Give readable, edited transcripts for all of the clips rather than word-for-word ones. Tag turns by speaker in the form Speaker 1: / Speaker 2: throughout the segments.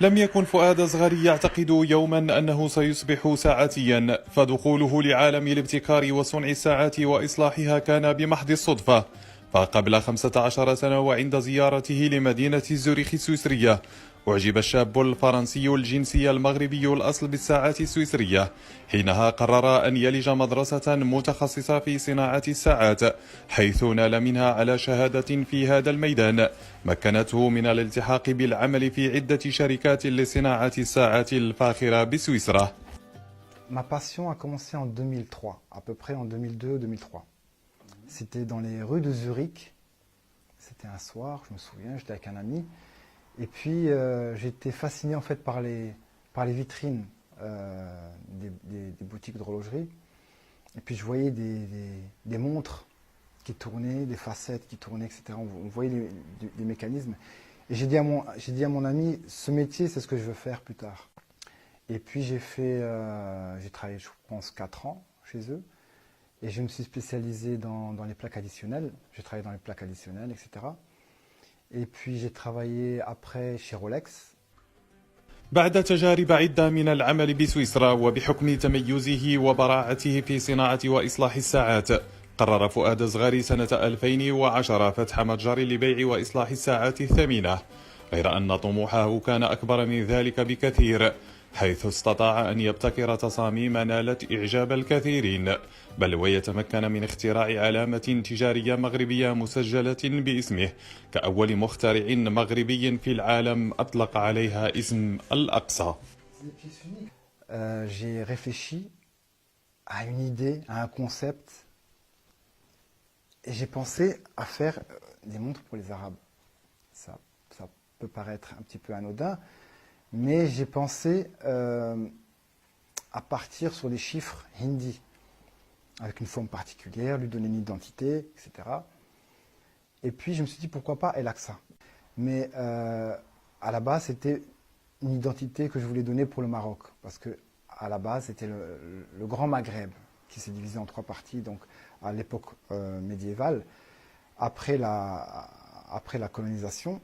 Speaker 1: لم يكن فؤاد صغري يعتقد يوما أنه سيصبح ساعاتيا، فدخوله لعالم الابتكار وصنع الساعات وإصلاحها كان بمحض الصدفة. فقبل 15 سنة وعند زيارته لمدينة زوريخ السويسرية، أعجب الشاب الفرنسي الجنسي المغربي الأصل بالساعات السويسرية. حينها قرر أن يلج مدرسة متخصصة في صناعة الساعات، حيث نال منها على شهادة في هذا الميدان مكنته من الالتحاق بالعمل في عدة شركات لصناعة الساعات الفاخرة بسويسرا.
Speaker 2: Ma passion a commencé en 2003, à peu près en 2002-2003. C'était dans les rues de Zurich. C'était un soir, je me souviens, j'étais avec un ami. Et puis j'étais fasciné en fait par les vitrines des boutiques d'horlogerie. Et puis je voyais des montres qui tournaient, des facettes qui tournaient, etc. On voyait les mécanismes. Et j'ai dit à mon ami, ce métier, c'est ce que je veux faire plus tard. Et puis j'ai travaillé, je pense, 4 ans chez eux. Et je me suis spécialisé dans les plaques additionnelles. J'ai travaillé dans les plaques additionnelles, etc. Et puis j'ai travaillé après chez Rolex.
Speaker 1: بعد تجارب عدة من العمل بسويسرا وبحكم تميزه وبراعته في صناعة وإصلاح الساعات، قرر فؤاد صغاري سنة 2010 فتح متجر لبيع وإصلاح الساعات الثمينة، غير أن طموحه كان أكبر من ذلك بكثير، حيث استطاع أن يبتكر تصاميم نالت إعجاب الكثيرين، بل ويتمكن من اختراع علامة تجارية مغربية مسجلة باسمه كأول مخترع مغربي في العالم أطلق عليها اسم الأقصى.
Speaker 2: J'ai réfléchi à une idée, à un concept, et j'ai pensé à faire des montres pour les Arabes. Ça peut paraître un petit peu anodin, mais j'ai pensé à partir sur des chiffres hindi, avec une forme particulière, lui donner une identité, etc. Et puis je me suis dit pourquoi pas El Aqsa. Mais à la base c'était une identité que je voulais donner pour le Maroc, parce que à la base c'était le Grand Maghreb qui s'est divisé en 3 parties, donc à l'époque médiévale, après la colonisation.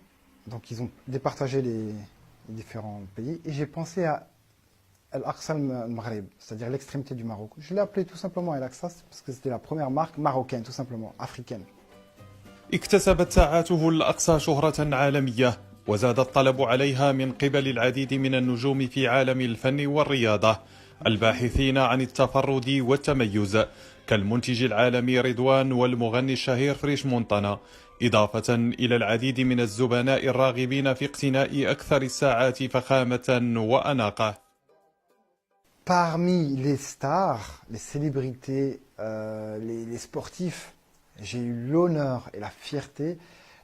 Speaker 2: Donc ils ont départagé les différents pays, et j'ai pensé à Al-Aqsa al-Maghreb, c'est-à-dire l'extrémité du Maroc. Je l'ai appelé tout simplement Al-Aqsa parce que c'était la première marque marocaine, tout simplement, africaine.
Speaker 1: اكتسبت ساعاته الأقصى شهرة عالمية، وزاد الطلب عليها من قبل العديد من النجوم في عالم الفن والرياضة الباحثين عن التفرد والتميز، كالمنتج العالمي رضوان والمغني الشهير فريش مونتانا، إضافة إلى العديد من الزبناء الراغبين في اقتناء أكثر الساعات فخامة وأناقة.
Speaker 2: Parmi les stars, les célébrités, les sportifs, j'ai eu l'honneur et la fierté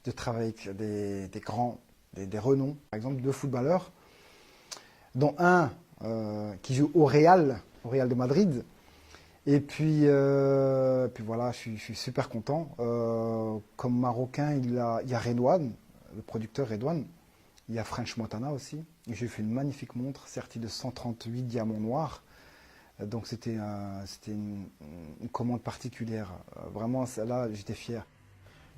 Speaker 2: de travailler avec des grands, des renoms, par exemple 2 footballeurs, dont un qui joue au Real de Madrid. Et puis voilà, je suis super content. Comme Marocain, il y a Redouane, le producteur Redouane. Il y a French Montana aussi. Et j'ai fait une magnifique montre sertie de 138 diamants noirs. Donc c'était une commande particulière. Vraiment, là, j'étais fier.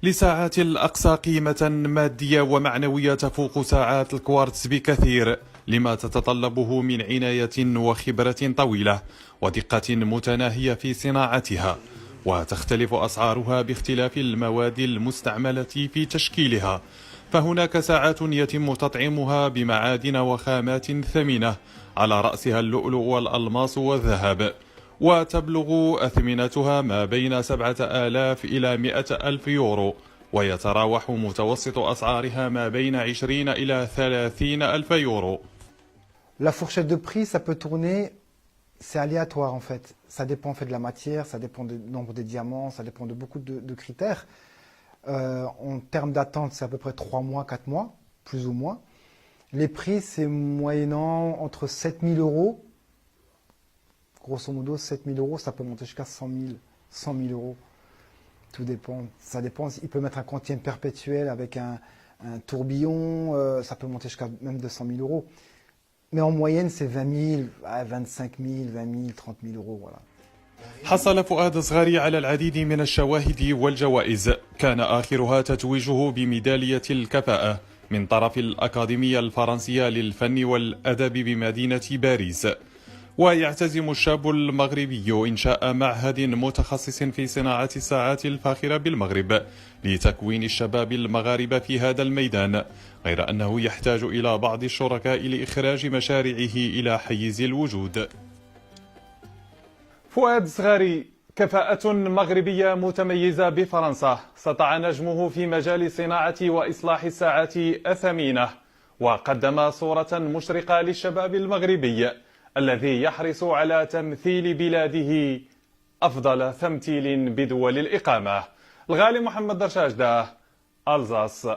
Speaker 1: لساعات الأقصى قيمة مادية ومعنوية تفوق ساعات الكوارتز بكثير، لما تتطلبه من عناية وخبرة طويلة ودقة متناهية في صناعتها، وتختلف أسعارها باختلاف المواد المستعملة في تشكيلها. فهناك ساعات يتم تطعيمها بمعادن وخامات ثمينة، على رأسها اللؤلؤ والألماس والذهب، وتبلغ أثمنتها ما بين 7,000 إلى 100,000 يورو، ويتراوح متوسط أسعارها ما بين 20 إلى 30,000 يورو.
Speaker 2: La fourchette de prix, ça peut tourner, c'est aléatoire en fait. Ça dépend en fait de la matière, ça dépend du nombre des diamants, ça dépend de beaucoup de critères. En termes d'attente, c'est à peu près 3 mois, 4 mois, plus ou moins. Les prix, c'est moyennant entre 7 000 euros, grosso modo 7 000 euros, ça peut monter jusqu'à 100 000 euros. Tout dépend, ça dépend. Il peut mettre un quantième perpétuel avec un tourbillon, ça peut monter jusqu'à même 200 000 euros. Mais en moyenne, c'est 20 000, 25 000, 20 000, 30 000 euros, voilà.
Speaker 1: حصل فؤاد صغاري على العديد من الشواهد والجوائز، كان آخرها تتويجه بميدالية الكفاءة من طرف الأكاديمية الفرنسية للفن والأدب بمدينة باريس. ويعتزم الشاب المغربي إنشاء معهد متخصص في صناعة الساعات الفاخرة بالمغرب لتكوين الشباب المغاربة في هذا الميدان، غير أنه يحتاج إلى بعض الشركاء لإخراج مشاريعه إلى حيز الوجود. فؤاد صغاري، كفاءة مغربية متميزة بفرنسا، سطع نجمه في مجال صناعة وإصلاح الساعات الثمينة، وقدم صورة مشرقة للشباب المغربي الذي يحرص على تمثيل بلاده أفضل تمثيل بدول الإقامة. الغالي محمد درشاجدة، ألزاس.